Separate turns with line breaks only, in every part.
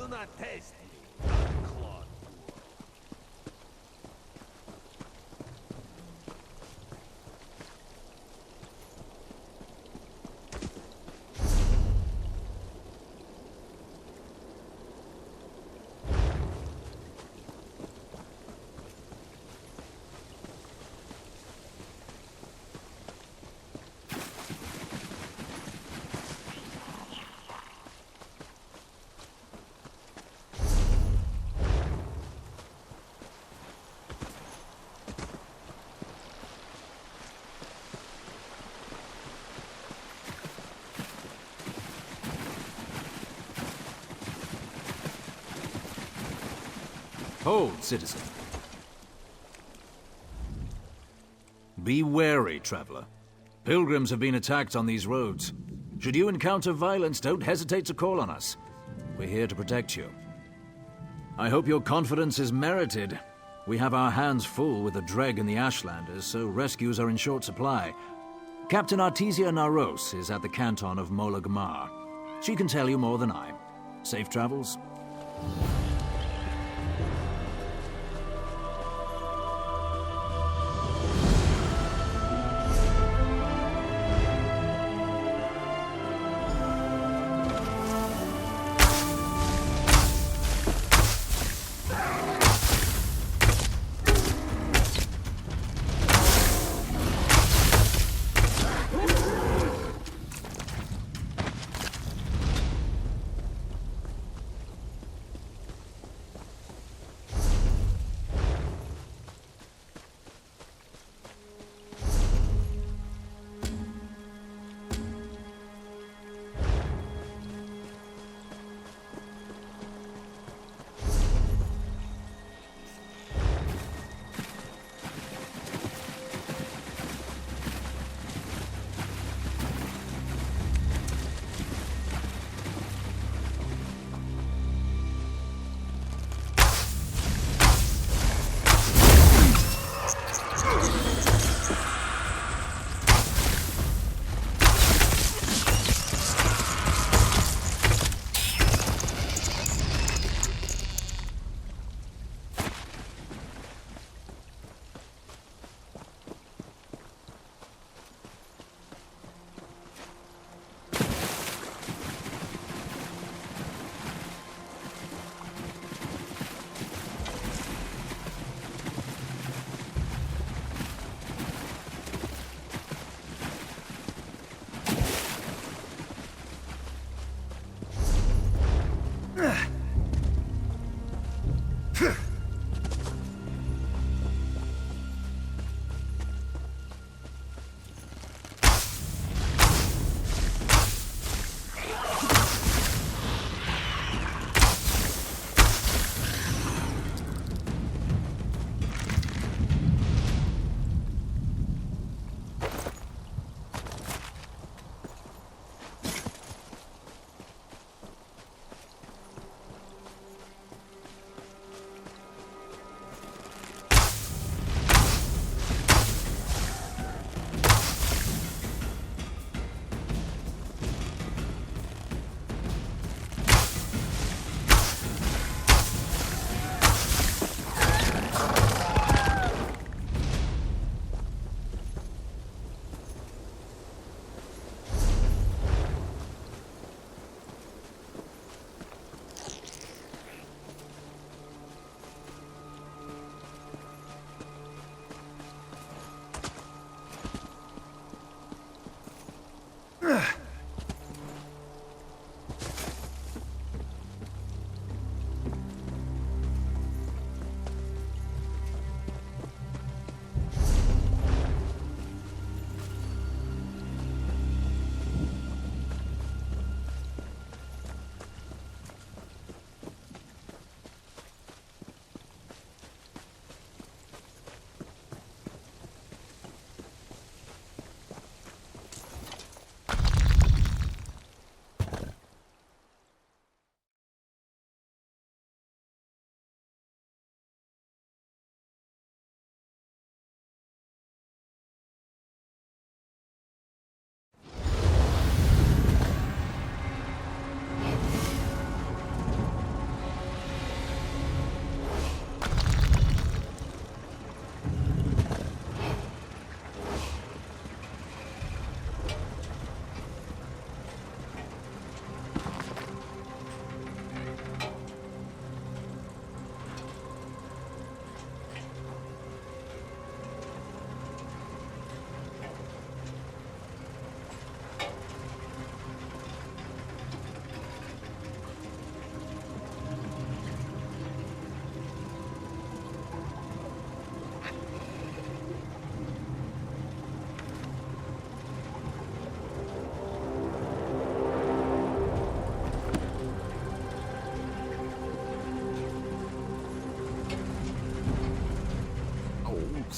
Do not test me, unclawed.
Hold, citizen. Be wary, traveler. Pilgrims have been attacked on these roads. Should you encounter violence, don't hesitate to call on us. We're here to protect you. I hope your confidence is merited. We have our hands full with the Dreg and the Ashlanders, so rescues are in short supply. Captain Artesia Naros is at the canton of Mola Gmar. She can tell you more than I. Safe travels.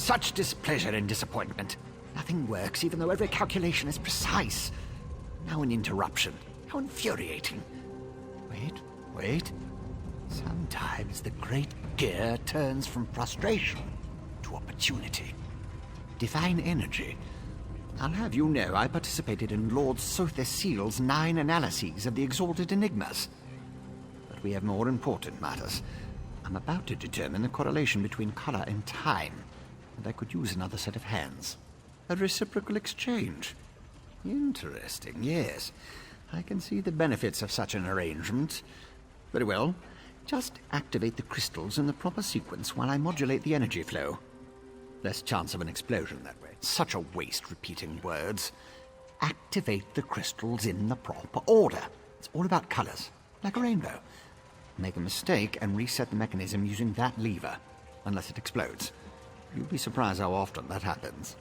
Such displeasure and disappointment. Nothing works, even though every calculation is precise. Now an interruption. How infuriating. Wait. Sometimes the great gear turns from frustration to opportunity. Divine energy. I'll have you know I participated in Lord Sothesseal's 9 analyses of the exalted enigmas. But we have more important matters. I'm about to determine the correlation between color and time, and I could use another set of hands. A reciprocal exchange. Interesting, yes. I can see the benefits of such an arrangement. Very well. Just activate the crystals in the proper sequence while I modulate the energy flow. Less chance of an explosion that way. Such a waste repeating words. Activate the crystals in the proper order. It's all about colors, like a rainbow. Make a mistake and reset the mechanism using that lever, unless it explodes. You'll be surprised how often that happens.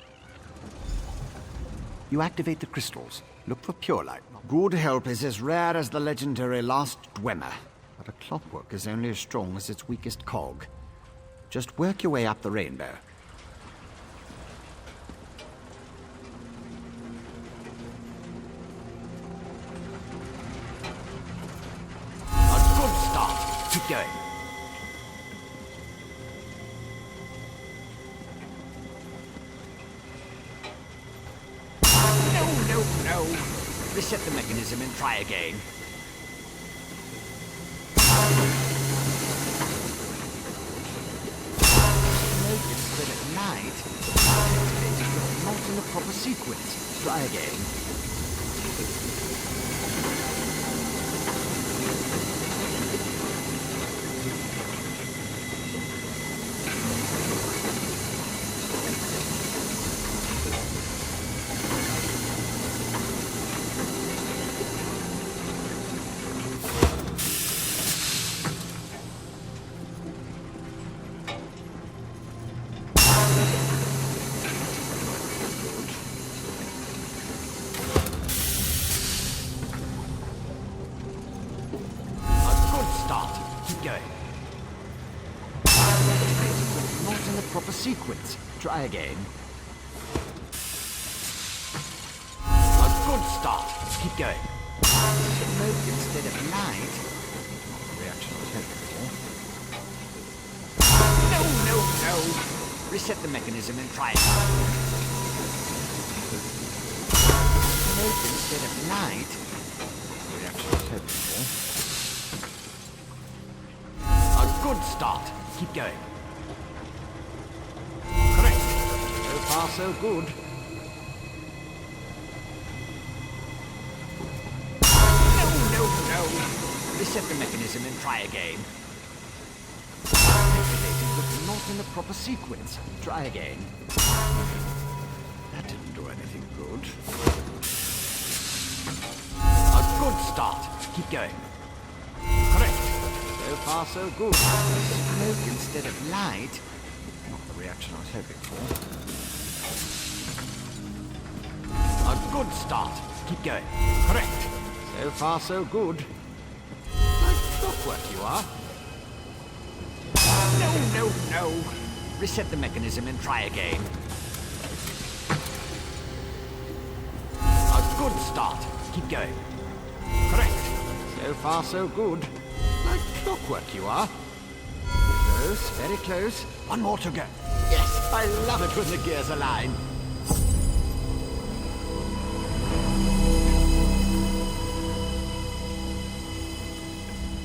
You activate the crystals. Look for pure light. Good help is as rare as the legendary Last Dwemer, but a clockwork is only as strong as its weakest cog. Just work your way up the rainbow. A good start. Keep going. No. Reset the mechanism and try again. Smoke instead of light. Not in the proper sequence. Try again. Sequence. Try again. A good start. Keep going. Smoke instead of light. Reaction was hoping for. No. Reset the mechanism and try it. Smoke instead of light. Reaction was hoping for. A good start. Keep going. So far, so good. No. Reset the mechanism and try again. Activated, but not in the proper sequence. Try again. That didn't do anything good. A good start. Keep going. Correct. So far, so good. Smoke instead of light. Not the reaction I was hoping for. A good start. Keep going. Correct. So far, so good. Like clockwork you are. No. Reset the mechanism and try again. A good start. Keep going. Correct. So far, so good. Like clockwork you are. Close, very close. One more to go. Yes, I love it when the gears align.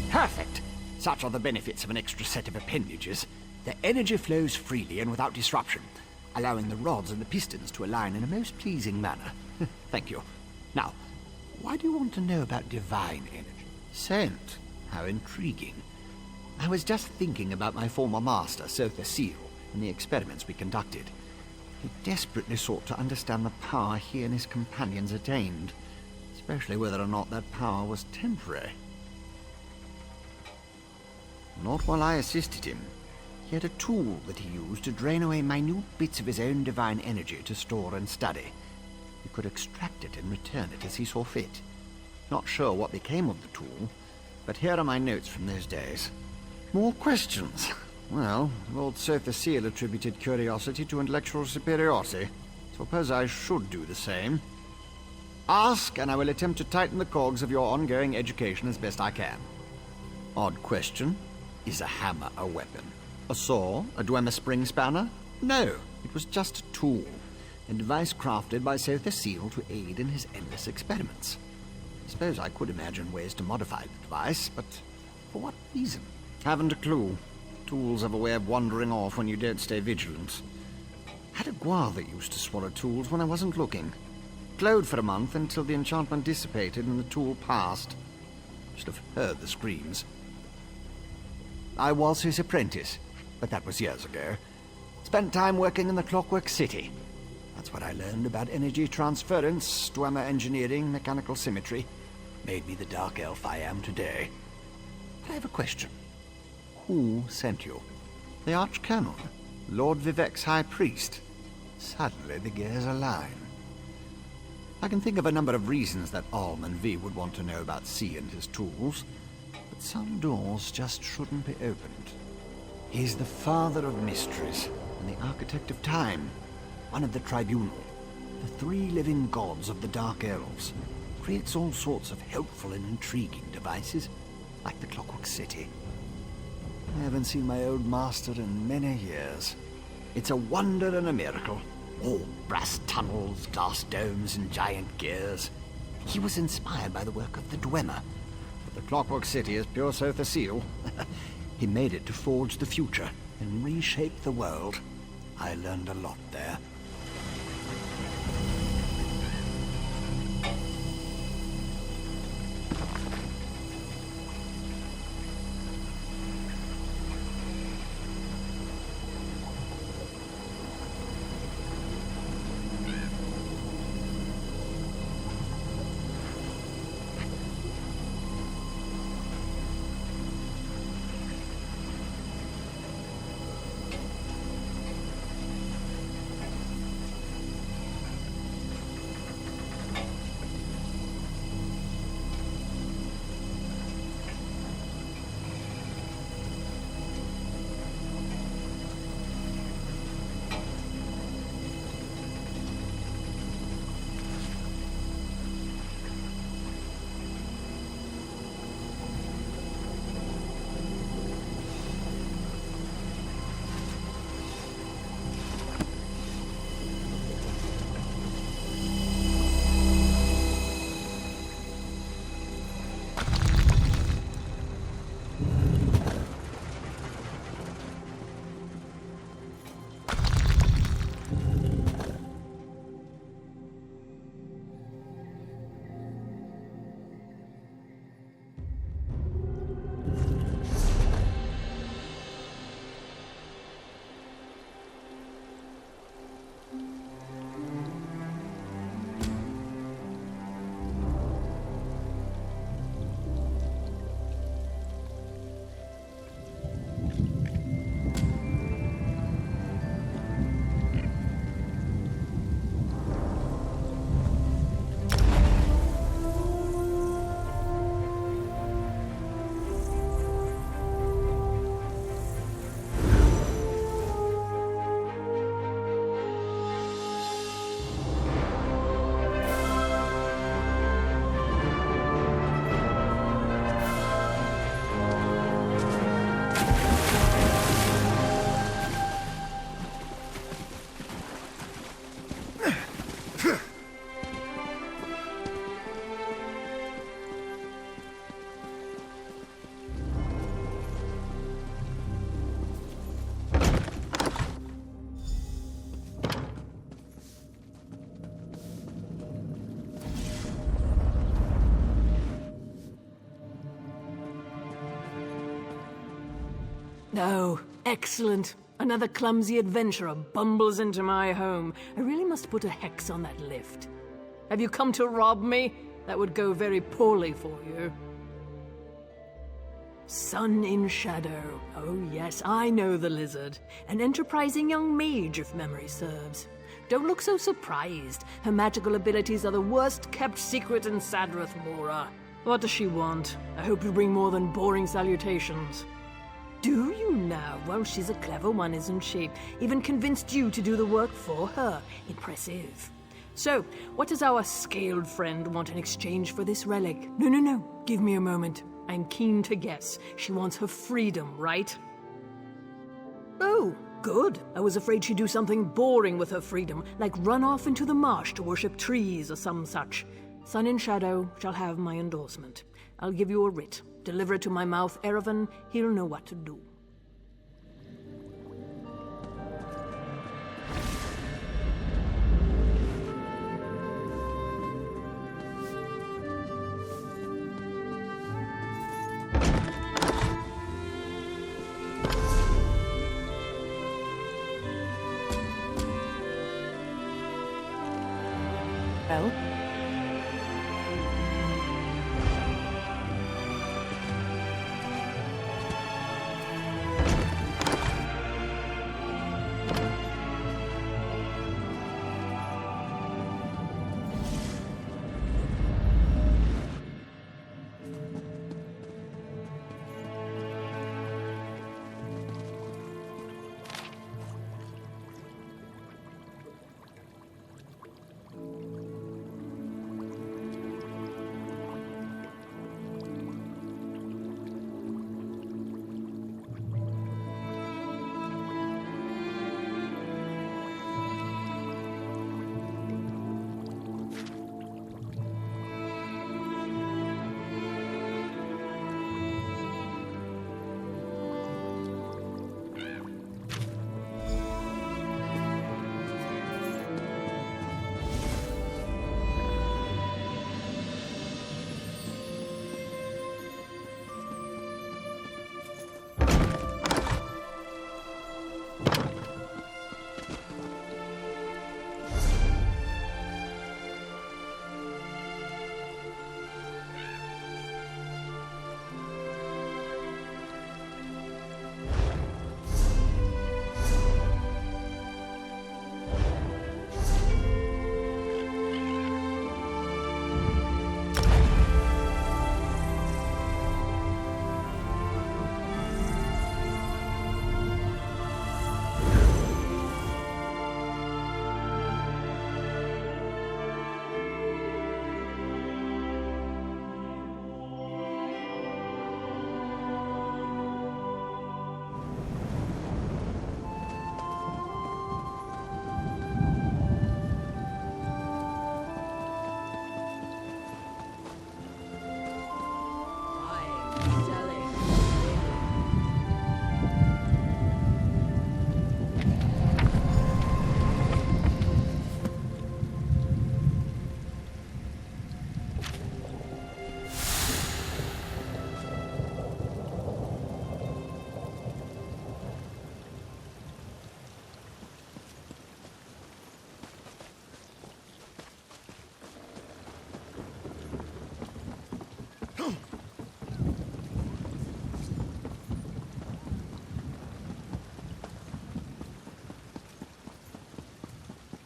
Perfect! Such are the benefits of an extra set of appendages. The energy flows freely and without disruption, allowing the rods and the pistons to align in a most pleasing manner. Thank you. Now, why do you want to know about divine energy? Scent. How intriguing. I was just thinking about my former master, Sothesseal, and the experiments we conducted. He desperately sought to understand the power he and his companions attained, especially whether or not that power was temporary. Not while I assisted him. He had a tool that he used to drain away minute bits of his own divine energy to store and study. He could extract it and return it as he saw fit. Not sure what became of the tool, but here are my notes from those days. More questions? Well, Lord Sotha Seal attributed curiosity to intellectual superiority. Suppose I should do the same. Ask, and I will attempt to tighten the cogs of your ongoing education as best I can. Odd question. Is a hammer a weapon? A saw? A Dwemer spring spanner? No, it was just a tool. A device crafted by Sotha Seal to aid in his endless experiments. I suppose I could imagine ways to modify the device, but for what reason? Haven't a clue. Tools have a way of wandering off when you don't stay vigilant. Had a guar that used to swallow tools when I wasn't looking. Glowed for a month until the enchantment dissipated and the tool passed. Should have heard the screams. I was his apprentice, but that was years ago. Spent time working in the Clockwork City. That's what I learned about energy transference, Dwemer engineering, mechanical symmetry. Made me the dark elf I am today. I have a question. Who sent you? The Archcolonel? Lord Vivek's High Priest? Suddenly the gears align. I can think of a number of reasons that Alm and V would want to know about C and his tools, but some doors just shouldn't be opened. He's the father of mysteries and the architect of time, one of the Tribunal, the three living gods of the Dark Elves. Creates all sorts of helpful and intriguing devices, like the Clockwork City. I haven't seen my old master in many years. It's a wonder and a miracle. All brass tunnels, glass domes, and giant gears. He was inspired by the work of the Dwemer. But the Clockwork City is pure Sotha Seal. He made it to forge the future and reshape the world. I learned a lot there.
Oh, excellent. Another clumsy adventurer bumbles into my home. I really must put a hex on that lift. Have you come to rob me? That would go very poorly for you. Sun in Shadow. Oh yes, I know the lizard. An enterprising young mage, if memory serves. Don't look so surprised. Her magical abilities are the worst-kept secret in Sadrith Mora. What does she want? I hope you bring more than boring salutations. Do you now. Well, she's a clever one, isn't she? Even convinced you to do the work for her. Impressive. So, what does our scaled friend want in exchange for this relic? No. Give me a moment. I'm keen to guess. She wants her freedom, right? Oh, good. I was afraid she'd do something boring with her freedom, like run off into the marsh to worship trees or some such. Sun and Shadow shall have my endorsement. I'll give you a writ. Deliver it to my mouth, Erevan. He'll know what to do. Well?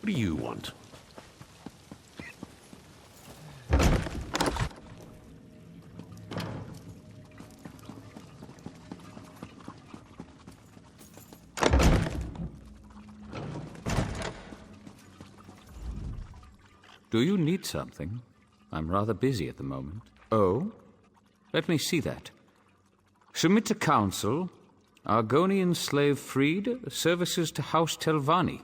What do you want?
Do you need something? I'm rather busy at the moment. Oh? Let me see that. Submit to council. Argonian slave freed. Services to House Telvanni.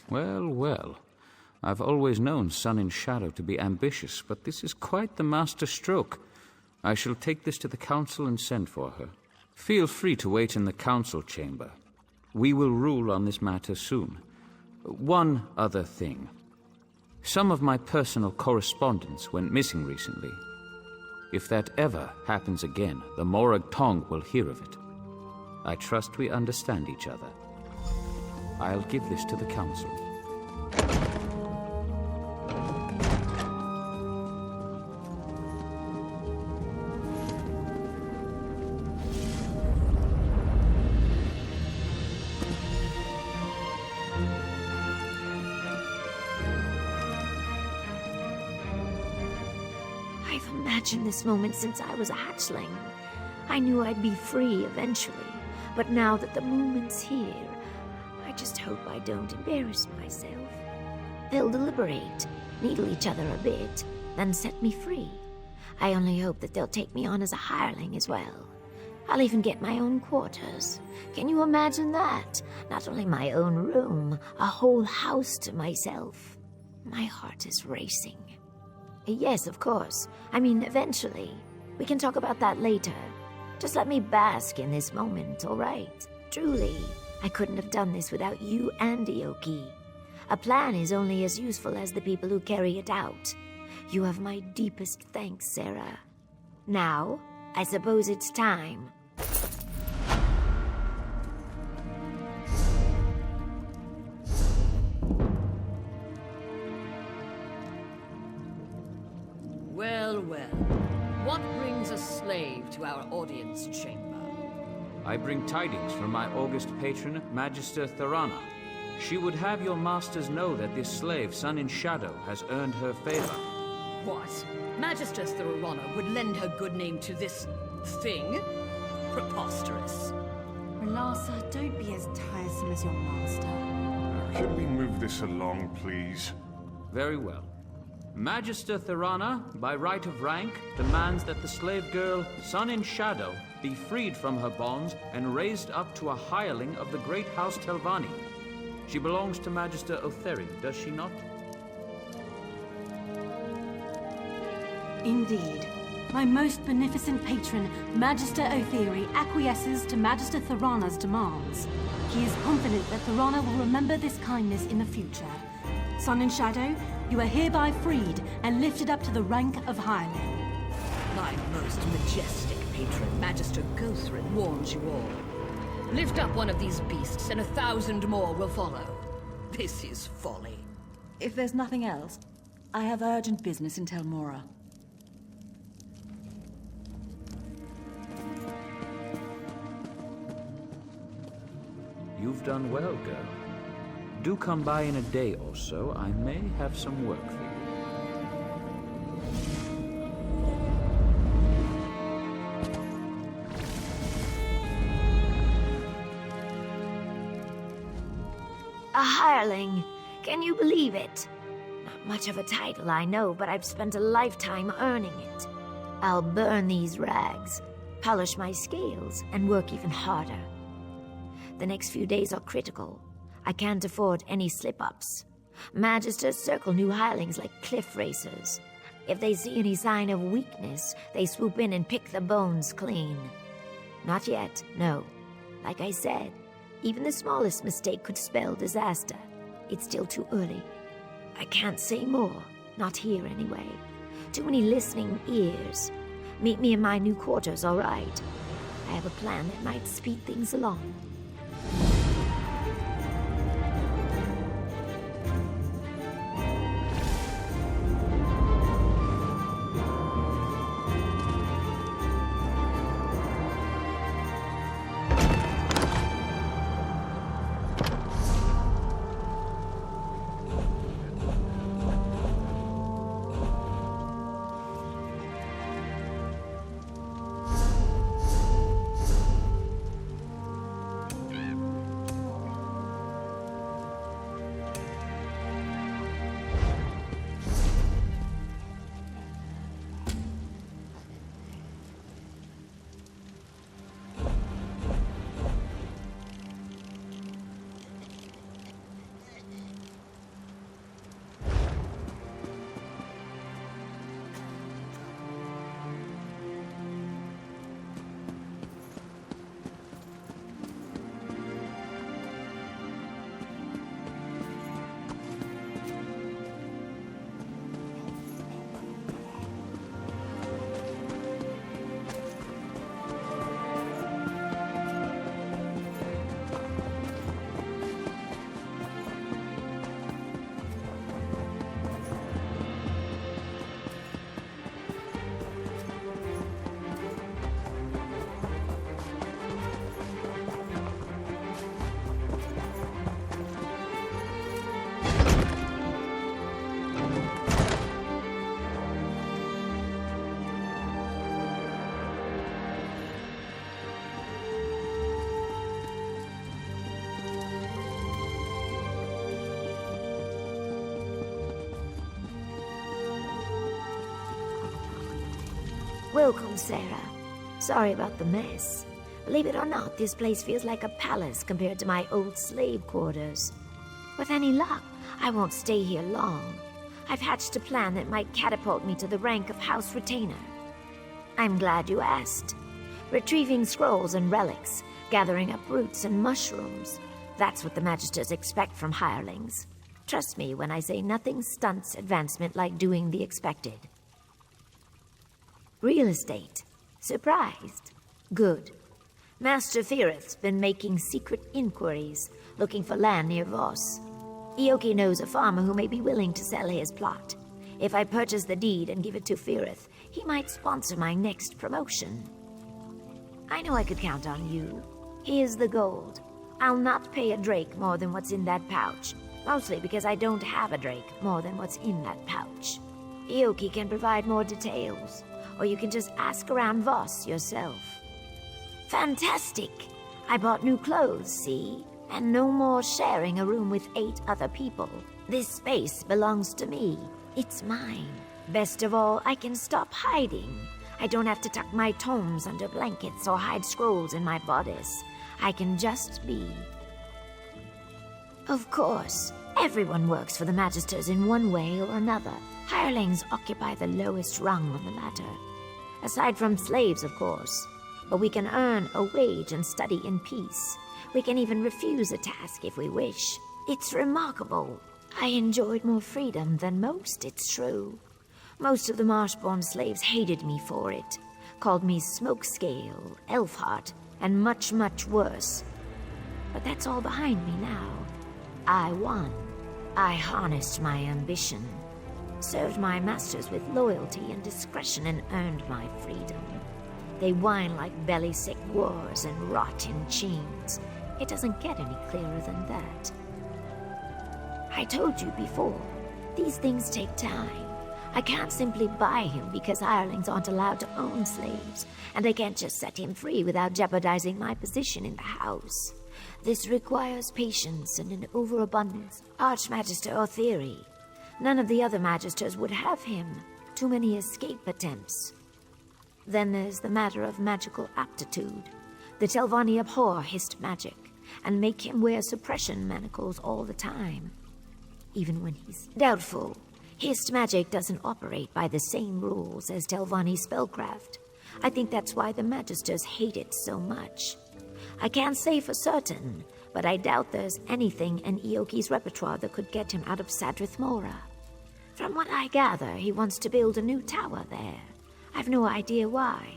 Well. I've always known Sun and Shadow to be ambitious, but this is quite the master stroke. I shall take this to the council and send for her. Feel free to wait in the council chamber. We will rule on this matter soon. One other thing. Some of my personal correspondence went missing recently. If that ever happens again, the Morag Tong will hear of it. I trust we understand each other. I'll give this to the council.
I've imagined this moment since I was a hatchling. I knew I'd be free eventually, but now that the moment's here, I just hope I don't embarrass myself. They'll deliberate, needle each other a bit, then set me free. I only hope that they'll take me on as a hireling as well. I'll even get my own quarters. Can you imagine that? Not only my own room, a whole house to myself. My heart is racing. Yes, of course. I mean, eventually. We can talk about that later. Just let me bask in this moment, all right? Truly, I couldn't have done this without you and Ioki. A plan is only as useful as the people who carry it out. You have my deepest thanks, Sarah. Now, I suppose it's time.
Well, well. What brings a slave to our audience chamber?
I bring tidings from my august patron, Magister Thorana. She would have your masters know that this slave, Sun in Shadow, has earned her favor.
What? Magister Thorana would lend her good name to this thing? Preposterous.
Relasa, don't be as tiresome as your master.
Can we move this along, please?
Very well. Magister Thorana, by right of rank, demands that the slave girl, Sun in Shadow, be freed from her bonds and raised up to a hireling of the great house Telvanni. She belongs to Magister Otheri, does she not?
Indeed. My most beneficent patron, Magister Otheri, acquiesces to Magister Thorana's demands. He is confident that Thorana will remember this kindness in the future. Sun and Shadow, you are hereby freed and lifted up to the rank of hireling.
My most majestic patron, Magister Gothrin, warns you all. Lift up one of these beasts, and 1,000 more will follow. This is folly.
If there's nothing else, I have urgent business in Tel Mora.
You've done well, girl. Do come by in a day or so. I may have some work for you.
A hireling. Can you believe it? Not much of a title, I know, but I've spent a lifetime earning it. I'll burn these rags, polish my scales, and work even harder. The next few days are critical. I can't afford any slip-ups. Magisters circle new hirelings like cliff racers. If they see any sign of weakness, they swoop in and pick the bones clean. Not yet, no. Like I said, even the smallest mistake could spell disaster. It's still too early. I can't say more, not here anyway. Too many listening ears. Meet me in my new quarters, all right? I have a plan that might speed things along. Welcome, Sarah. Sorry about the mess. Believe it or not, this place feels like a palace compared to my old slave quarters. With any luck, I won't stay here long. I've hatched a plan that might catapult me to the rank of House Retainer. I'm glad you asked. Retrieving scrolls and relics, gathering up roots and mushrooms. That's what the Magisters expect from hirelings. Trust me when I say nothing stunts advancement like doing the expected. Real estate. Surprised? Good. Master Firith's been making secret inquiries, looking for land near Voss. Ioki knows a farmer who may be willing to sell his plot. If I purchase the deed and give it to Firith, he might sponsor my next promotion. I know I could count on you. Here's the gold. I'll not pay a drake more than what's in that pouch, mostly because I don't have a drake more than what's in that pouch. Ioki can provide more details, or you can just ask around Voss yourself. Fantastic! I bought new clothes, see? And no more sharing a room with 8 other people. This space belongs to me. It's mine. Best of all, I can stop hiding. I don't have to tuck my tomes under blankets or hide scrolls in my bodice. I can just be. Of course, everyone works for the Magisters in one way or another. Hirelings occupy the lowest rung on the ladder. Aside from slaves, of course. But we can earn a wage and study in peace. We can even refuse a task if we wish. It's remarkable. I enjoyed more freedom than most, it's true. Most of the Marshborn slaves hated me for it. Called me Smokescale, Elfheart, and much, much worse. But that's all behind me now. I won. I harnessed my ambition. Served my masters with loyalty and discretion and earned my freedom. They whine like belly-sick whores and rot in chains. It doesn't get any clearer than that. I told you before, these things take time. I can't simply buy him because hirelings aren't allowed to own slaves, and I can't just set him free without jeopardizing my position in the house. This requires patience and an overabundance. Archmagister Otheri. None of the other Magisters would have him. Too many escape attempts. Then there's the matter of magical aptitude. The Telvanni abhor hist magic, and make him wear suppression manacles all the time. Even when he's doubtful. Hist magic doesn't operate by the same rules as Telvanni spellcraft. I think that's why the Magisters hate it so much. I can't say for certain, but I doubt there's anything in Ioki's repertoire that could get him out of Sadrith Mora. From what I gather, he wants to build a new tower there. I've no idea why.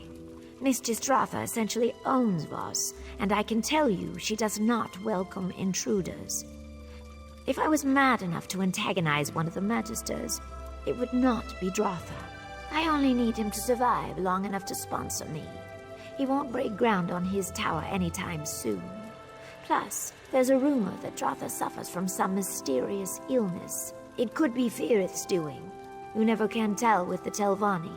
Mistress Dratha essentially owns Voss, and I can tell you she does not welcome intruders. If I was mad enough to antagonize one of the Magisters, it would not be Dratha. I only need him to survive long enough to sponsor me. He won't break ground on his tower anytime soon. Plus, there's a rumor that Dratha suffers from some mysterious illness. It could be Firith's doing. You never can tell with the Telvanni.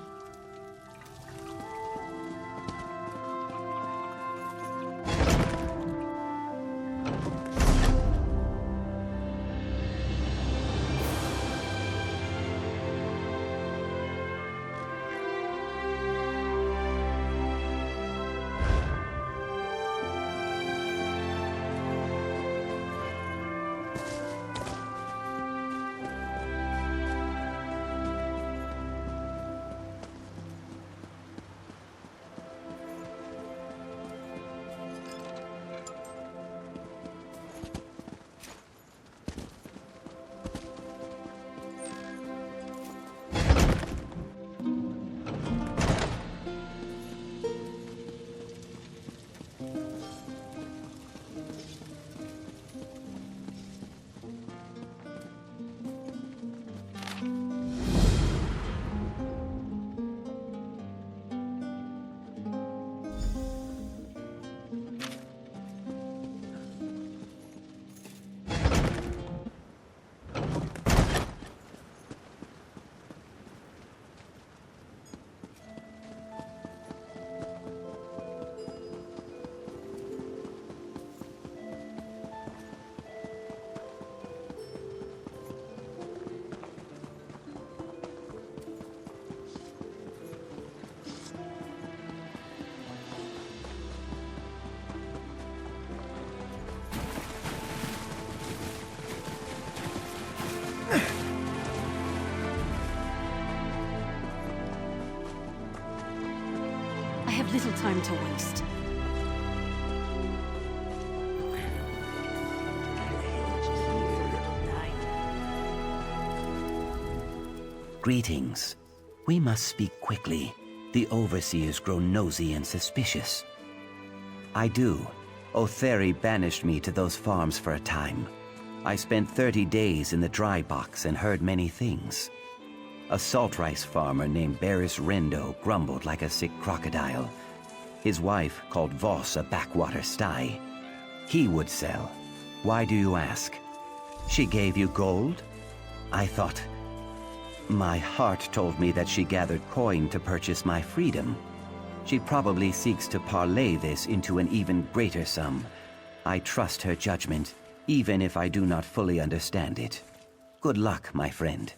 time to waste.
Greetings. We must speak quickly. The overseers grow nosy and suspicious. I do. Otheri banished me to those farms for a time. I spent 30 days in the dry box and heard many things. A salt rice farmer named Barris Rendo grumbled like a sick crocodile. His wife called Voss a backwater sty. He would sell. Why do you ask? She gave you gold? I thought... My heart told me that she gathered coin to purchase my freedom. She probably seeks to parlay this into an even greater sum. I trust her judgment, even if I do not fully understand it. Good luck, my friend.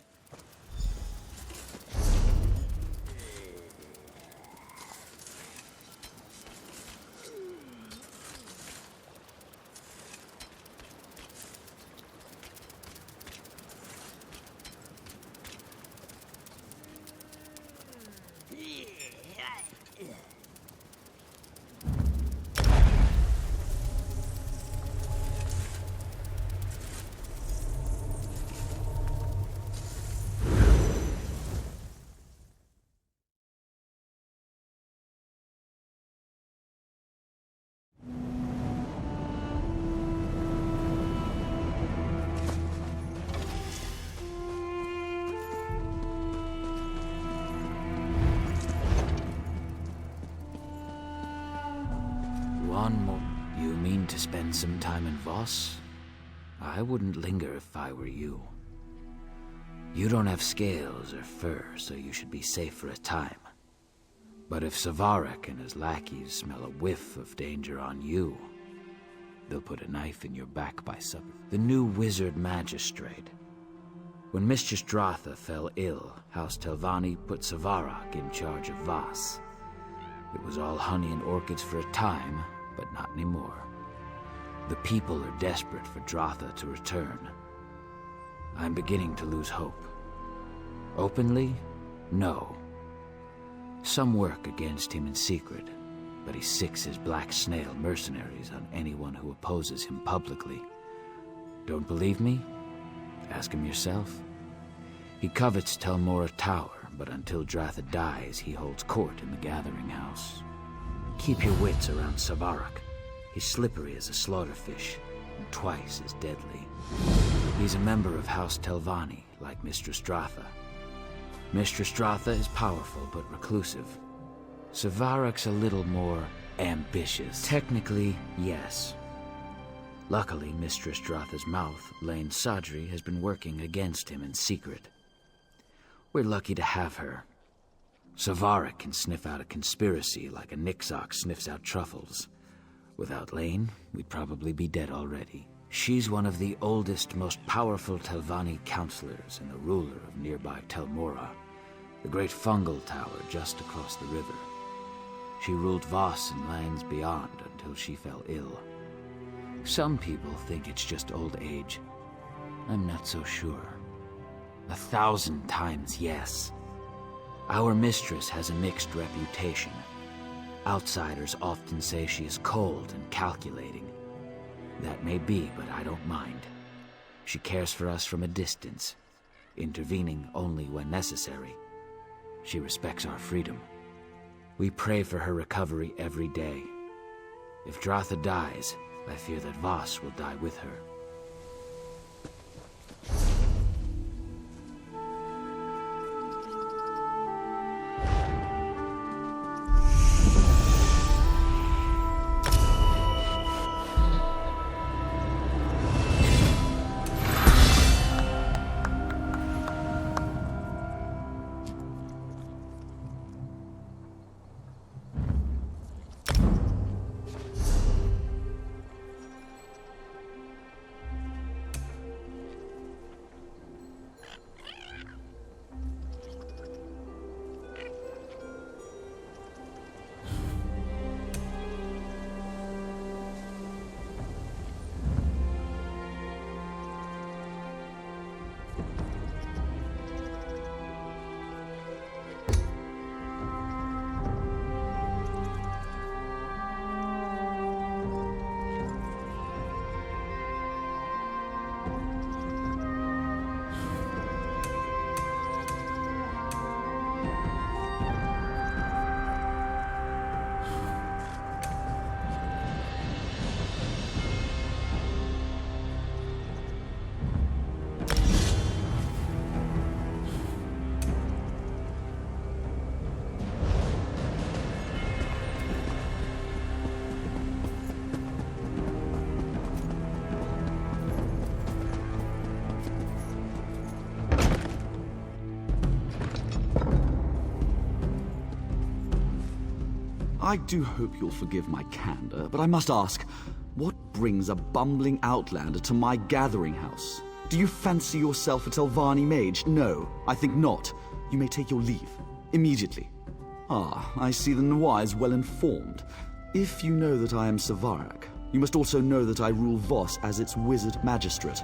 One more. You mean to spend some time in Voss? I wouldn't linger if I were you. You don't have scales or fur, so you should be safe for a time. But if Savaric and his lackeys smell a whiff of danger on you, they'll put a knife in your back by supper. The new wizard magistrate. When Mistress Dratha fell ill, House Telvanni put Savaric in charge of Voss. It was all honey and orchids for a time, but not anymore. The people are desperate for Dratha to return. I'm beginning to lose hope. Openly? No. Some work against him in secret, but he sicks his black snail mercenaries on anyone who opposes him publicly. Don't believe me? Ask him yourself. He covets Telmora Tower, but until Dratha dies, he holds court in the Gathering House. Keep your wits around Savaric. He's slippery as a slaughterfish, and twice as deadly. He's a member of House Telvanni, like Mistress Dratha. Mistress Dratha is powerful but reclusive. Savaric's a little more ambitious. Technically, yes. Luckily, Mistress Dratha's mouth, Lane Sadri, has been working against him in secret. We're lucky to have her. Savaric can sniff out a conspiracy like a Nixox sniffs out truffles. Without Lane, we'd probably be dead already. She's one of the oldest, most powerful Telvanni counselors and the ruler of nearby Telmora, the great fungal tower just across the river. She ruled Voss and lands beyond until she fell ill. Some people think it's just old age. I'm not so sure. 1,000 times yes. Our mistress has a mixed reputation. Outsiders often say she is cold and calculating. That may be, but I don't mind. She cares for us from a distance, intervening only when necessary. She respects our freedom. We pray for her recovery every day. If Dratha dies, I fear that Voss will die with her.
I do hope you'll forgive my candor, but I must ask, what brings a bumbling outlander to my gathering house? Do you fancy yourself a Telvanni mage? No, I think not. You may take your leave. Immediately. Ah, I see the Noir is well informed. If you know that I am Savarak, you must also know that I rule Voss as its wizard magistrate.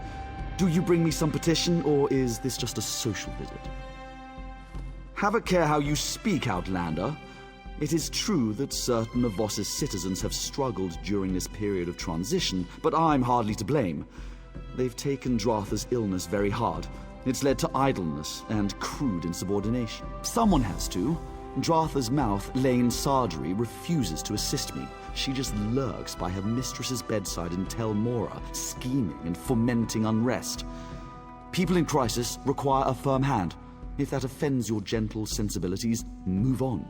Do you bring me some petition, or is this just a social visit? Have a care how you speak, Outlander. It is true that certain of Voss's citizens have struggled during this period of transition, but I'm hardly to blame. They've taken Dratha's illness very hard. It's led to idleness and crude insubordination. Someone has to. Dratha's mouth, Lane Sardry, refuses to assist me. She just lurks by her mistress's bedside in Tel Mora, scheming and fomenting unrest. People in crisis require a firm hand. If that offends your gentle sensibilities, move on.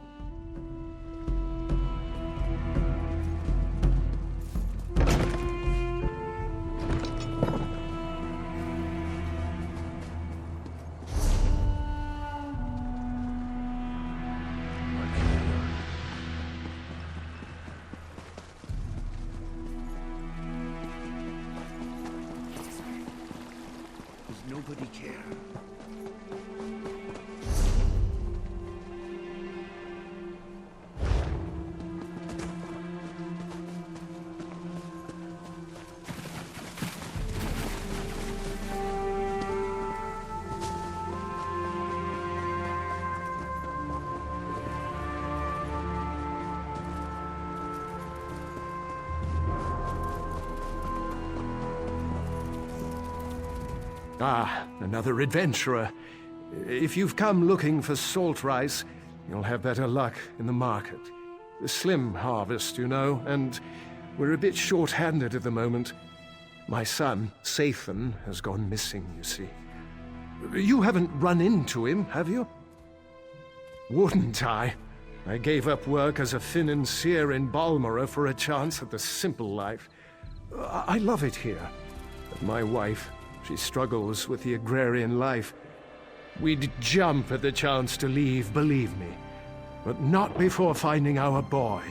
Nobody care.
Ah, another adventurer. If you've come looking for salt rice, you'll have better luck in the market. A slim harvest, you know, and we're a bit short-handed at the moment. My son, Sathan, has gone missing, you see. You haven't run into him, have you? Wouldn't I? I gave up work as a financier in Balmora for a chance at the simple life. I love it here. But my wife, she struggles with the agrarian life. We'd jump at the chance to leave, believe me. But not before finding our boy.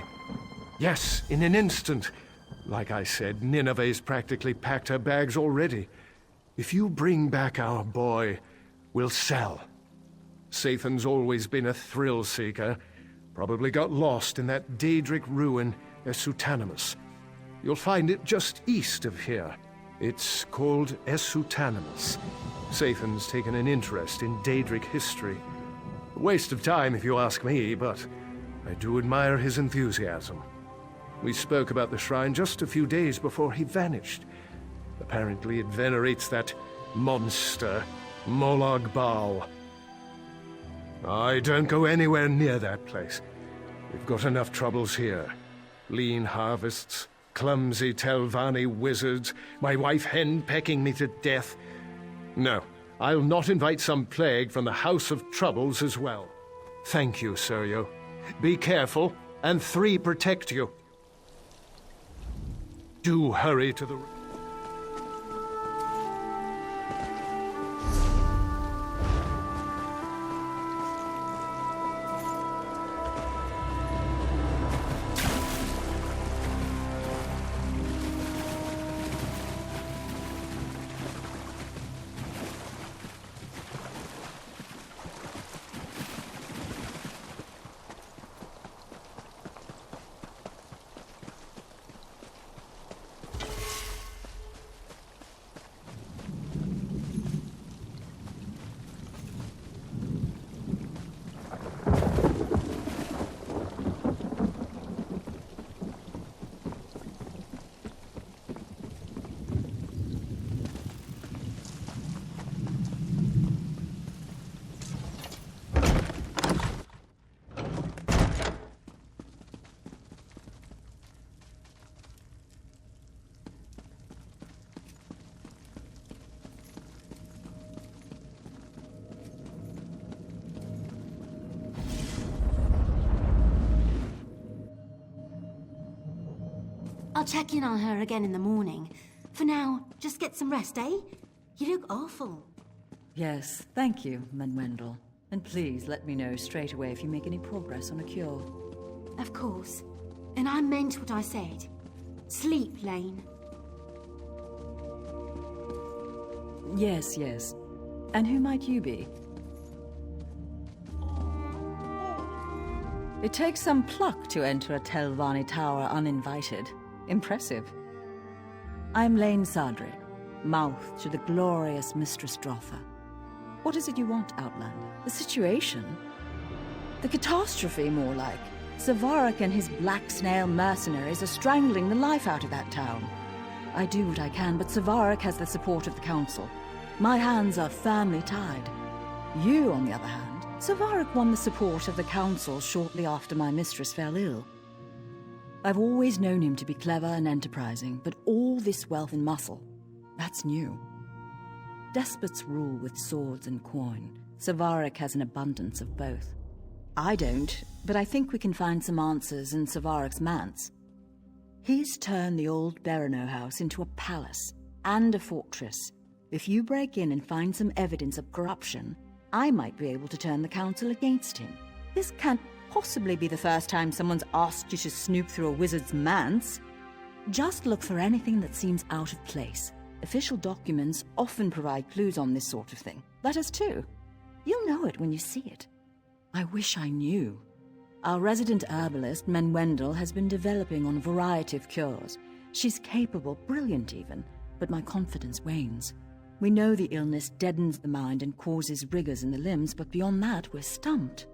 Yes, in an instant. Like I said, Nineveh's practically packed her bags already. If you bring back our boy, we'll sell. Sathan's always been a thrill-seeker. Probably got lost in that Daedric ruin, Esutanimus. You'll find it just east of here. It's called Esutanimus. Sathan's taken an interest in Daedric history. A waste of time if you ask me, but I do admire his enthusiasm. We spoke about the shrine just a few days before he vanished. Apparently it venerates that monster, Molag Bal. I don't go anywhere near that place. We've got enough troubles here. Lean harvests, clumsy Telvanni wizards, my wife hen-pecking me to death. No, I'll not invite some plague from the House of Troubles as well. Thank you, Sergio. Be careful, and 3 protect you. Do hurry to the...
I'll check in on her again in the morning. For now, just get some rest, eh? You look awful.
Yes, thank you, Manuendel. And please let me know straight away if you make any progress on a cure.
Of course. And I meant what I said. Sleep, Lane.
Yes, yes. And who might you be? It takes some pluck to enter a Telvanni tower uninvited. Impressive. I'm Lane Sadri, mouth to the glorious Mistress Drotha. What is it you want, Outlander? The situation? The catastrophe, more like. Savarak and his black snail mercenaries are strangling the life out of that town. I do what I can, but Savarak has the support of the Council. My hands are firmly tied. You, on the other hand, Savarak won the support of the Council shortly after my mistress fell ill. I've always known him to be clever and enterprising, but all this wealth and muscle, that's new. Despots rule with swords and coin. Savarak has an abundance of both. I don't, but I think we can find some answers in Savarak's manse. He's turned the old Berino house into a palace and a fortress. If you break in and find some evidence of corruption, I might be able to turn the Council against him. This can't possibly be the first time someone's asked you to snoop through a wizard's manse. Just look for anything that seems out of place. Official documents often provide clues on this sort of thing. Letters too. You'll know it when you see it. I wish I knew. Our resident herbalist, Menwendel, has been developing on a variety of cures. She's capable, brilliant even, but my confidence wanes. We know the illness deadens the mind and causes rigors in the limbs, but beyond that, we're stumped.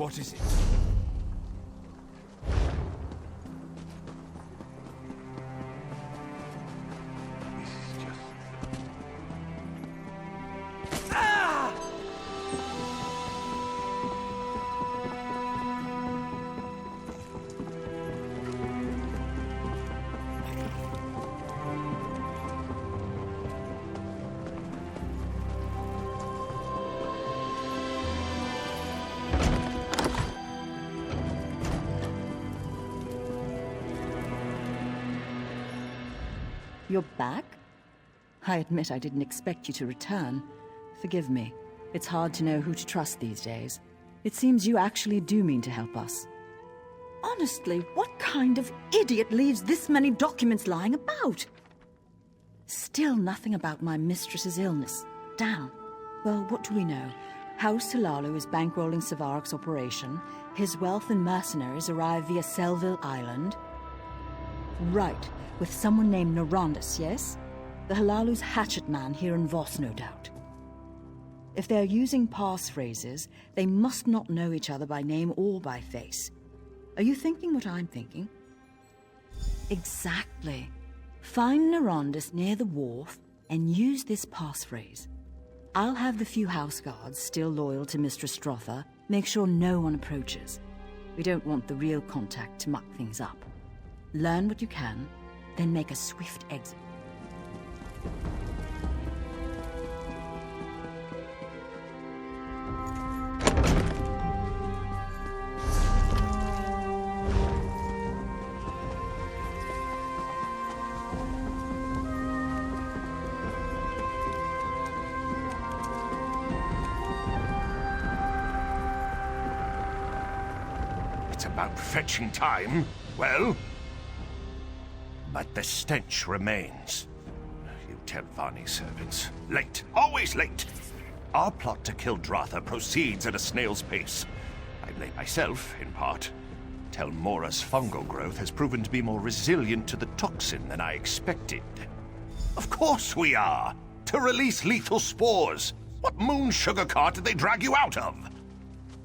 What is it?
You're back? I admit I didn't expect you to return. Forgive me. It's hard to know who to trust these days. It seems you actually do mean to help us. Honestly, what kind of idiot leaves this many documents lying about? Still nothing about my mistress's illness. Damn. Well, what do we know? House Talalu is bankrolling Savarok's operation. His wealth and mercenaries arrive via Selville Island. Right. With someone named Narondus, yes? The Halalu's hatchet man here in Voss, no doubt. If they're using passphrases, they must not know each other by name or by face. Are you thinking what I'm thinking? Exactly. Find Narondus near the wharf and use this passphrase. I'll have the few house guards still loyal to Mistress Strotha make sure no one approaches. We don't want the real contact to muck things up. Learn what you can, then make a swift exit.
It's about fetching time. Well? But the stench remains. You tell Vani's servants. Late. Always late. Our plot to kill Dratha proceeds at a snail's pace. I blame myself, in part. Tel Mora's fungal growth has proven to be more resilient to the toxin than I expected. Of course we are! To release lethal spores! What moon sugar cart did they drag you out of?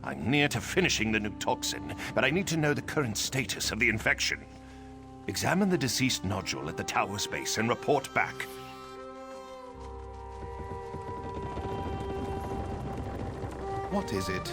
I'm near to finishing the new toxin, but I need to know the current status of the infection. Examine the deceased nodule at the tower's base and report back.
What is it?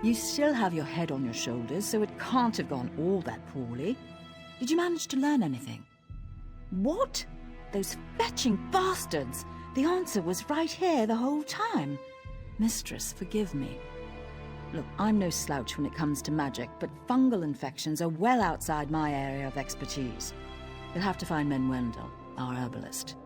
You still have your head on your shoulders, so it can't have gone all that poorly. Did you manage to learn anything? What? Those fetching bastards! The answer was right here the whole time. Mistress, forgive me. Look, I'm no slouch when it comes to magic, but fungal infections are well outside my area of expertise. You'll have to find Menwendel, our herbalist.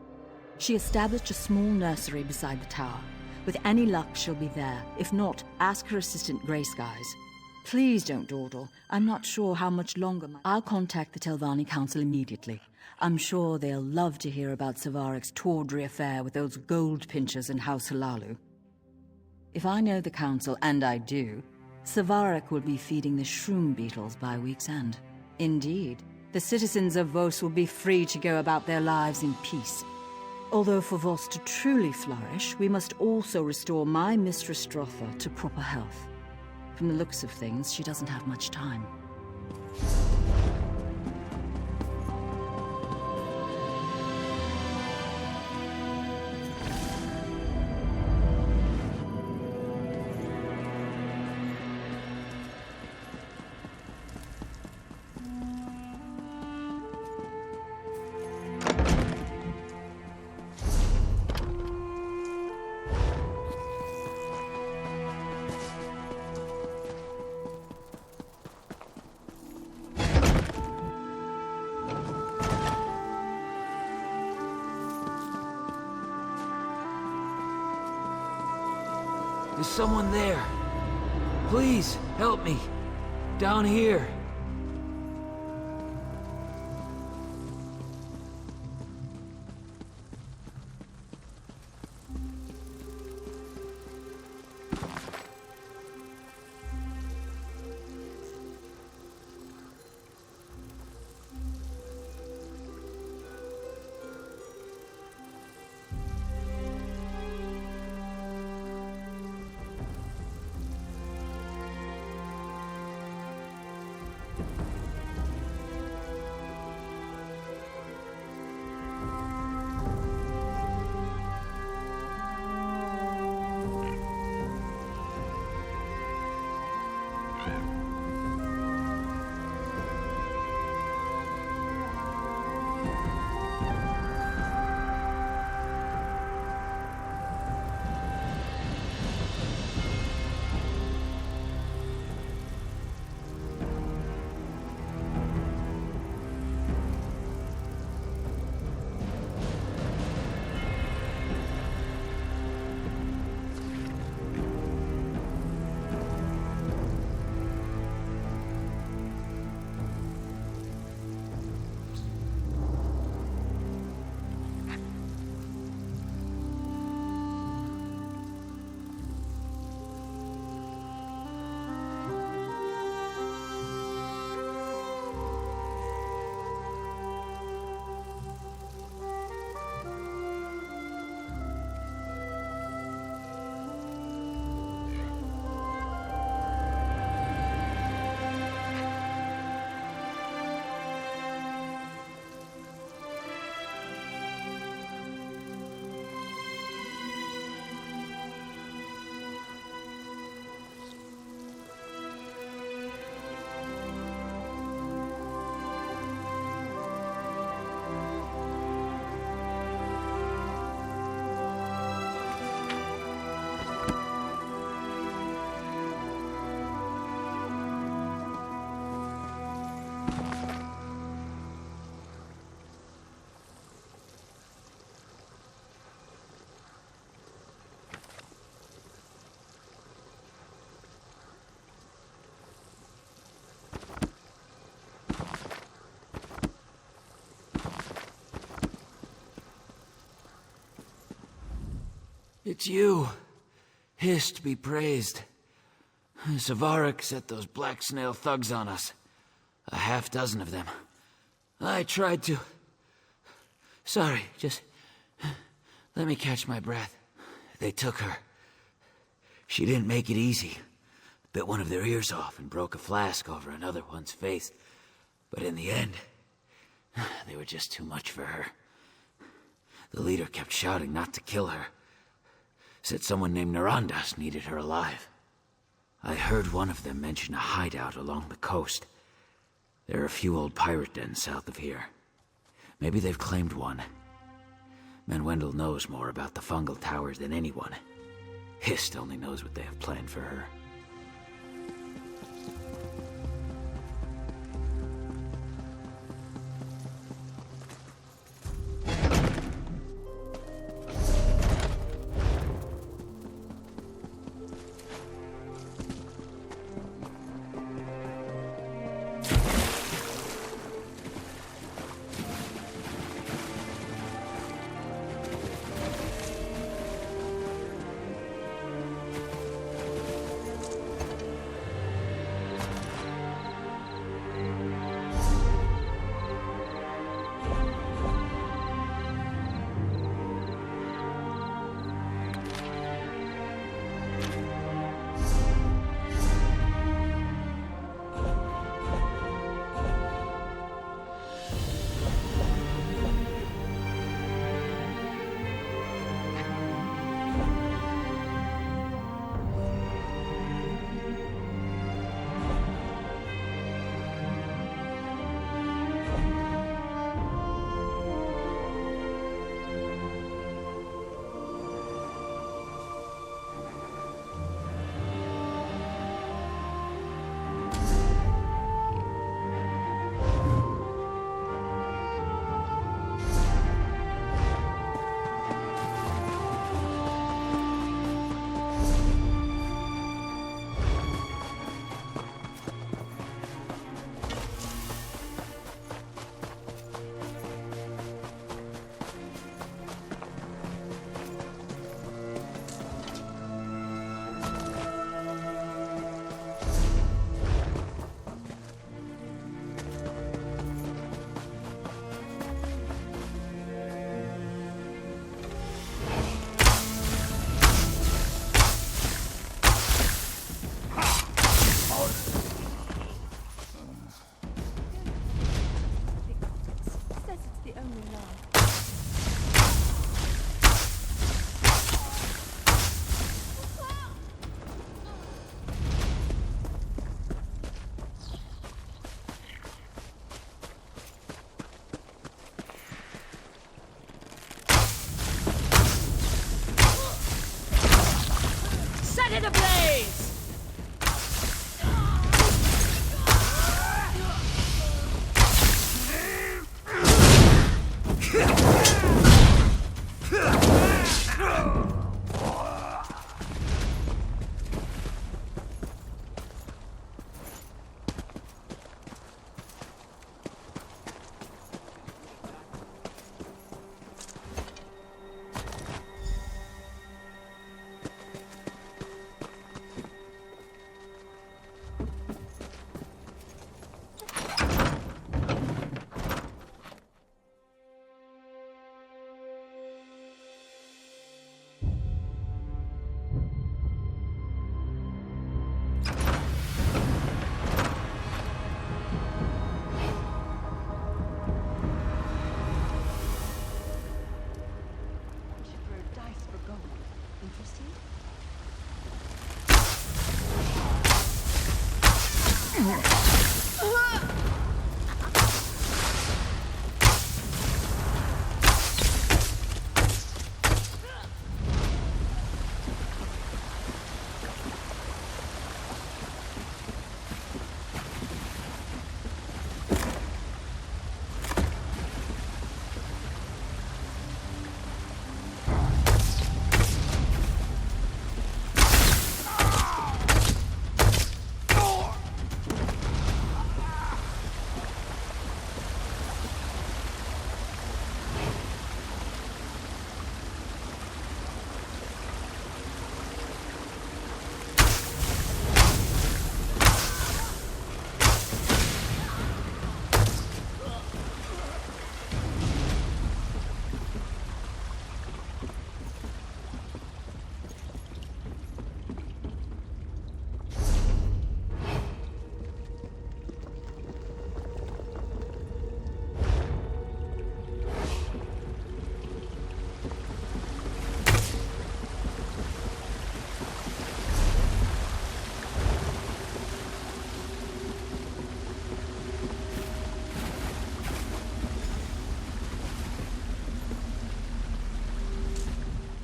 She established a small nursery beside the tower. With any luck, she'll be there. If not, ask her assistant Grey Skies. Please don't dawdle. I'm not sure how much longer I'll contact the Telvanni Council immediately. I'm sure they'll love to hear about Savarek's tawdry affair with those gold pinchers in House Halalu. If I know the Council, and I do, Savarek will be feeding the shroom beetles by week's end. Indeed, the citizens of Vos will be free to go about their lives in peace. Although for Vos to truly flourish, we must also restore my Mistress Drotha to proper health. From the looks of things, she doesn't have much time.
Is someone there? Please, help me. Down here. It's you. Hist be praised. Savarek set those black snail thugs on us. A half-dozen of them. I tried to... Sorry, just... let me catch my breath. They took her. She didn't make it easy. Bit one of their ears off and broke a flask over another one's face. But in the end, they were just too much for her. The leader kept shouting not to kill her. Said someone named Narandas needed her alive. I heard one of them mention a hideout along the coast. There are a few old pirate dens south of here. Maybe they've claimed one. Manuel knows more about the fungal towers than anyone. Hist only knows what they have planned for her.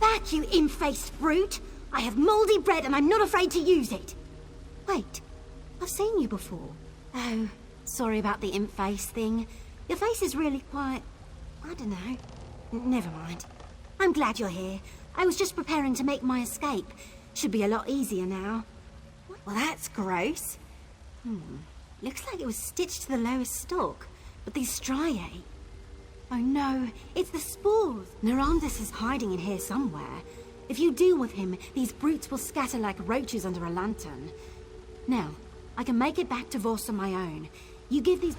Back, you imp-faced brute! I have mouldy bread and I'm not afraid to use it! Wait, I've seen you before. Oh, sorry about the imp-face thing. Your face is really quite... I don't know. Never mind. I'm glad you're here. I was just preparing to make my escape. Should be a lot easier now. Well, that's gross. Looks like it was stitched to the lowest stalk. But these striae... Oh no, it's the spores. Narandus is hiding in here somewhere. If you deal with him, these brutes will scatter like roaches under a lantern. Now, I can make it back to Voss on my own. You give these...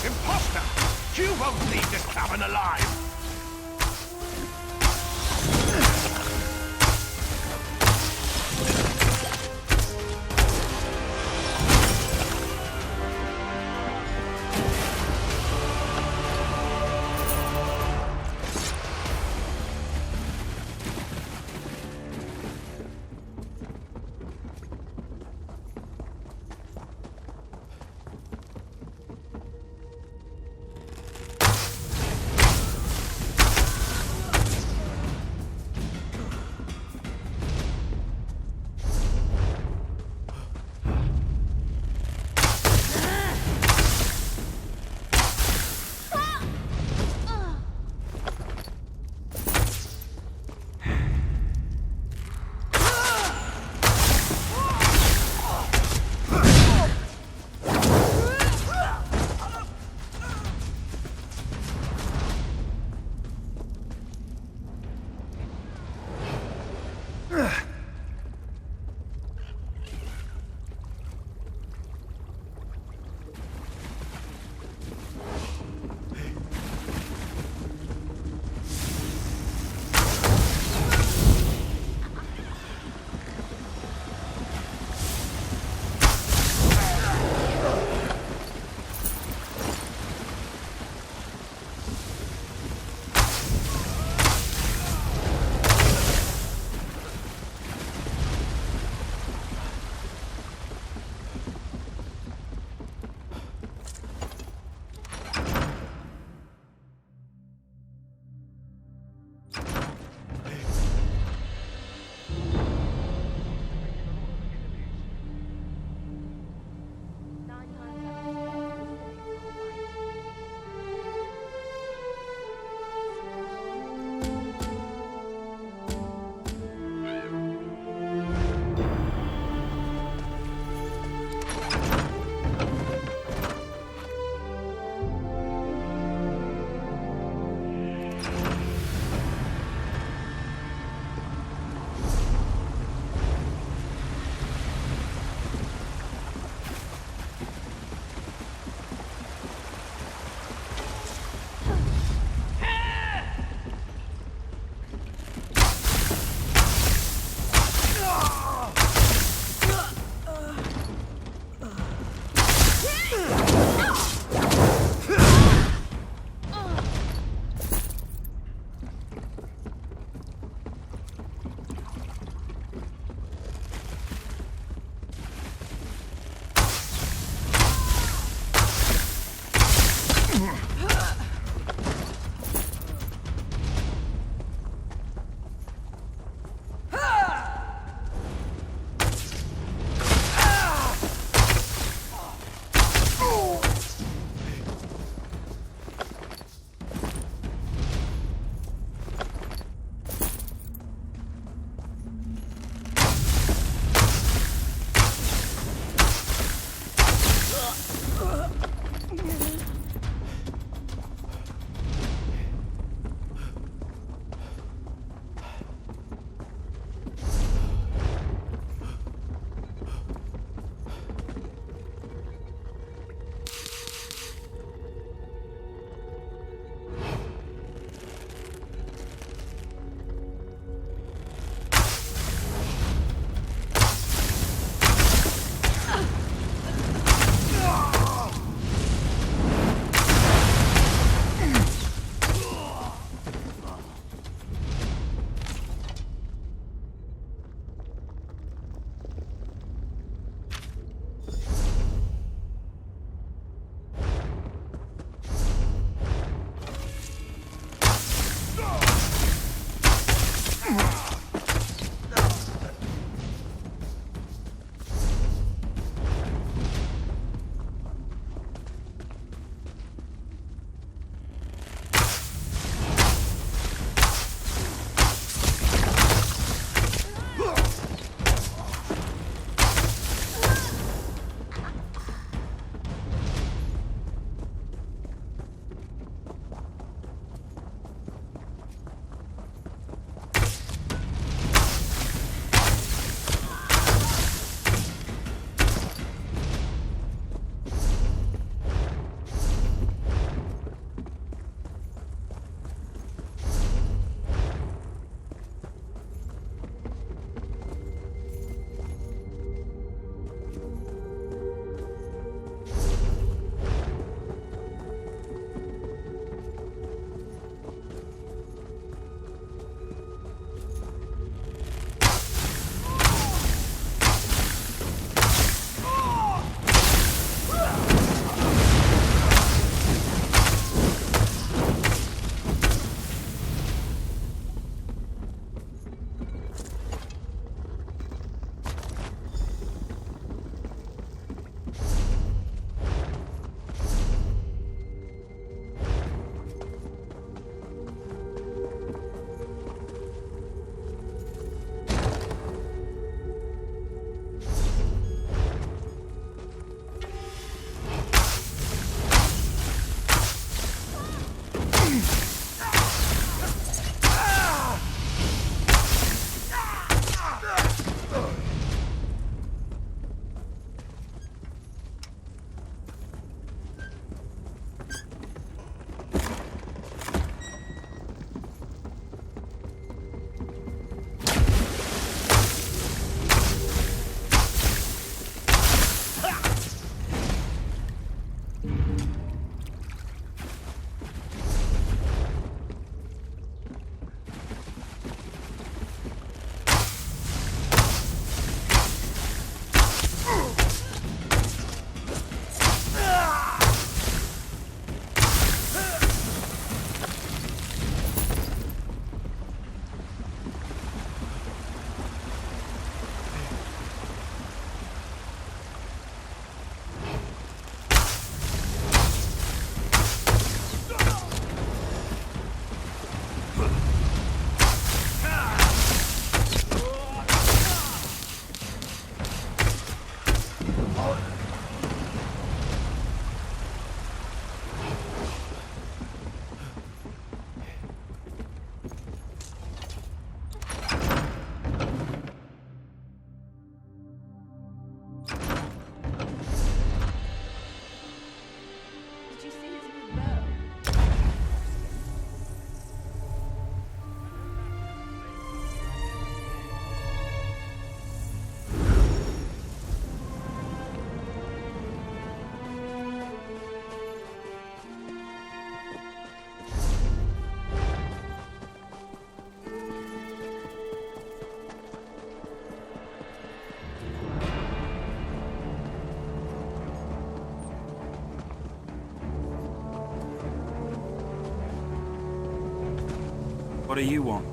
Imposter! You won't leave this cabin alive!
What do you want?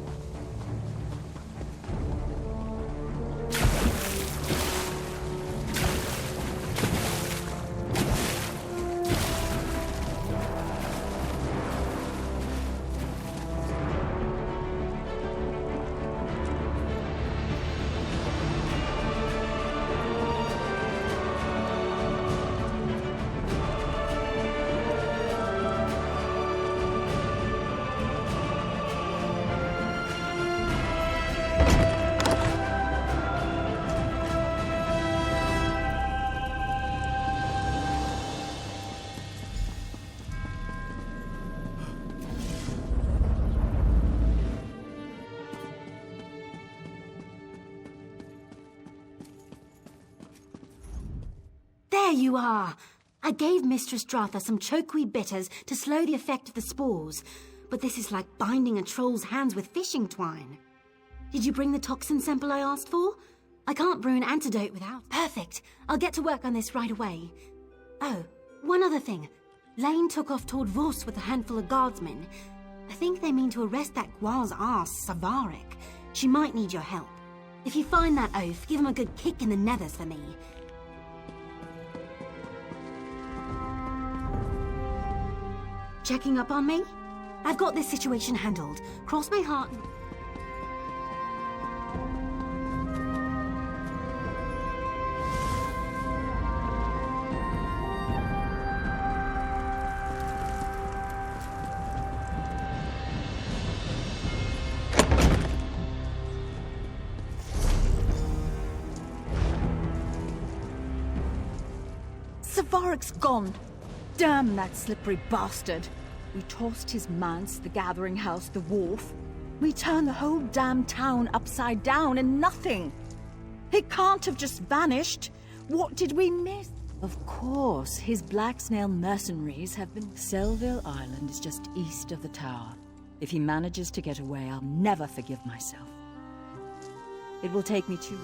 There you are! I gave Mistress Dratha some chokeweed bitters to slow the effect of the spores, but this is like binding a troll's hands with fishing twine. Did you bring the toxin sample I asked for? I can't brew an antidote without... Perfect! I'll get to work on this right away. Oh, one other thing. Lane took off toward Vos with a handful of guardsmen. I think they mean to arrest that Gwa's ass, Savarik. She might need your help. If you find that oaf, give him a good kick in the nethers for me. Checking up on me? I've got this situation handled. Cross my heart...
Savarik's gone. Damn that slippery bastard. We tossed his manse, the gathering house, the wharf. We turned the whole damn town upside down and nothing. He can't have just vanished. What did we miss? Of course, his black snail mercenaries have been... Selville Island is just east of the tower. If he manages to get away, I'll never forgive myself. It will take me too...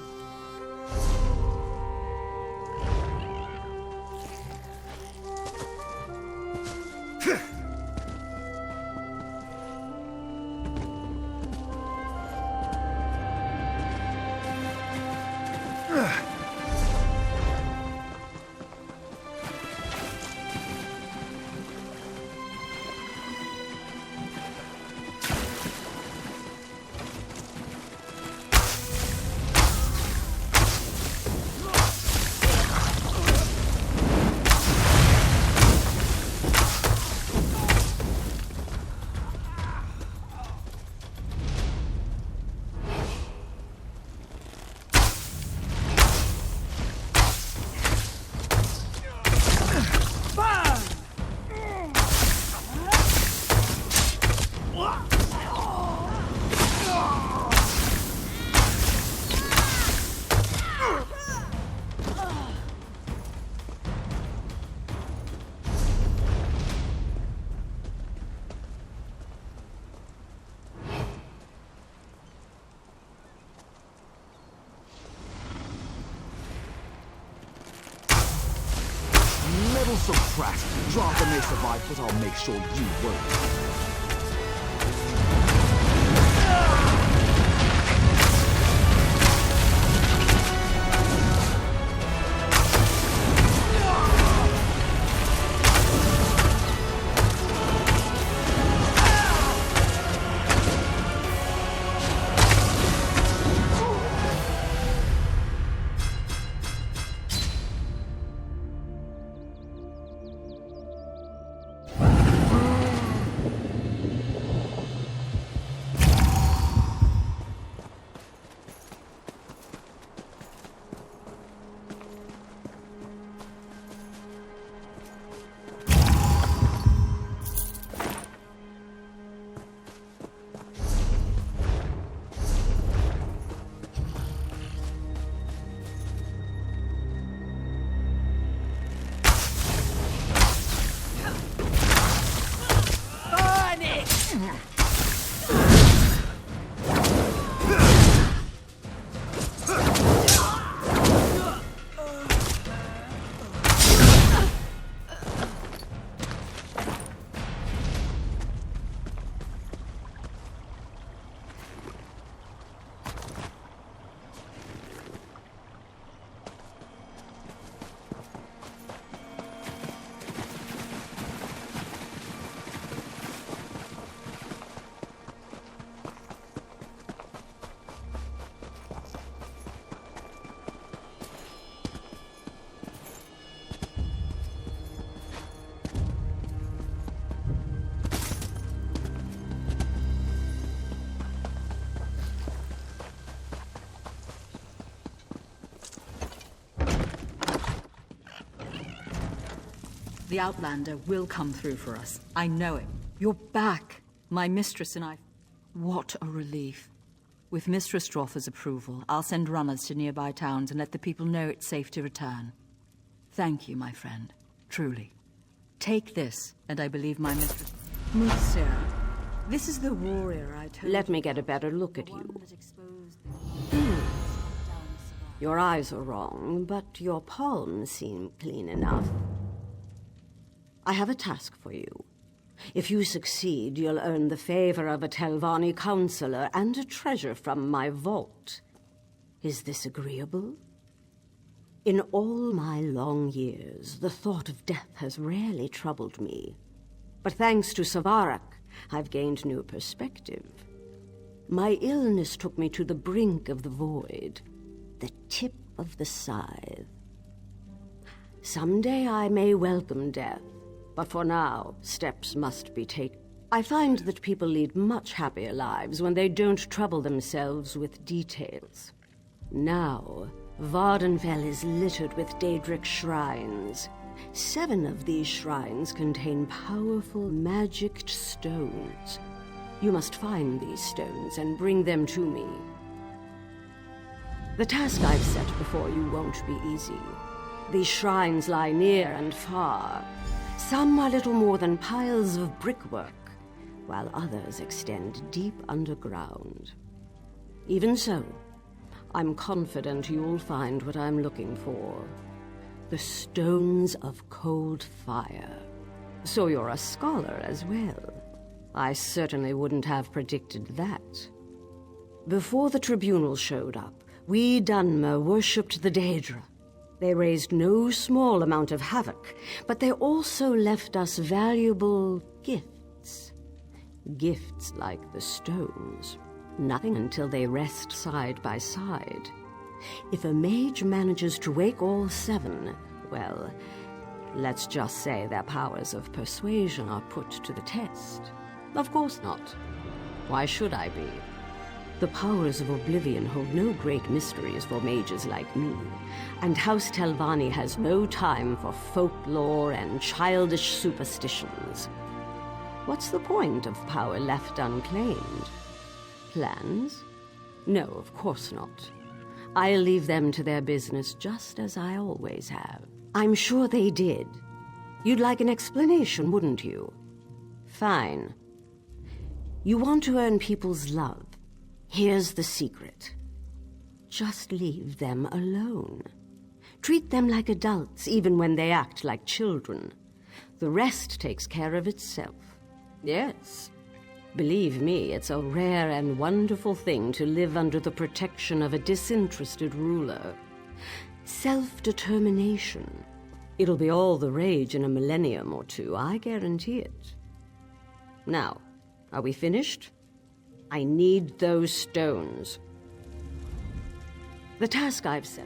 Subtract. Dratha may survive, but I'll make sure you won't.
The Outlander will come through for us. I know it. You're back. My mistress and I... What a relief. With Mistress Strother's approval, I'll send runners to nearby towns and let the people know it's safe to return. Thank you, my friend. Truly. Take this, and I believe my mistress... Sarah, this is the warrior I told...
Let me get a better look at you. Your eyes are wrong, but your palms seem clean enough. I have a task for you. If you succeed, you'll earn the favor of a Telvanni counselor and a treasure from my vault. Is this agreeable? In all my long years, the thought of death has rarely troubled me. But thanks to Savarak, I've gained new perspective. My illness took me to the brink of the void, the tip of the scythe. Someday I may welcome death, but for now, steps must be taken. I find that people lead much happier lives when they don't trouble themselves with details. Now, Vardenfell is littered with Daedric shrines. 7 of these shrines contain powerful, magicked stones. You must find these stones and bring them to me. The task I've set before you won't be easy. These shrines lie near and far. Some are little more than piles of brickwork, while others extend deep underground. Even so, I'm confident you'll find what I'm looking for. The stones of cold fire. So you're a scholar as well. I certainly wouldn't have predicted that. Before the tribunal showed up, we Dunmer worshipped the Daedra. They raised no small amount of havoc, but they also left us valuable gifts. Gifts like the stones. Nothing until they rest side by side. If a mage manages to wake all 7, well, let's just say their powers of persuasion are put to the test. Of course not. Why should I be? The powers of Oblivion hold no great mysteries for mages like me, and House Telvanni has no time for folklore and childish superstitions. What's the point of power left unclaimed? Plans? No, of course not. I'll leave them to their business just as I always have. I'm sure they did. You'd like an explanation, wouldn't you? Fine. You want to earn people's love. Here's the secret. Just leave them alone. Treat them like adults, even when they act like children. The rest takes care of itself. Yes. Believe me, it's a rare and wonderful thing to live under the protection of a disinterested ruler. Self-determination. It'll be all the rage in a millennium or 2, I guarantee it. Now, are we finished? I need those stones. The task I've set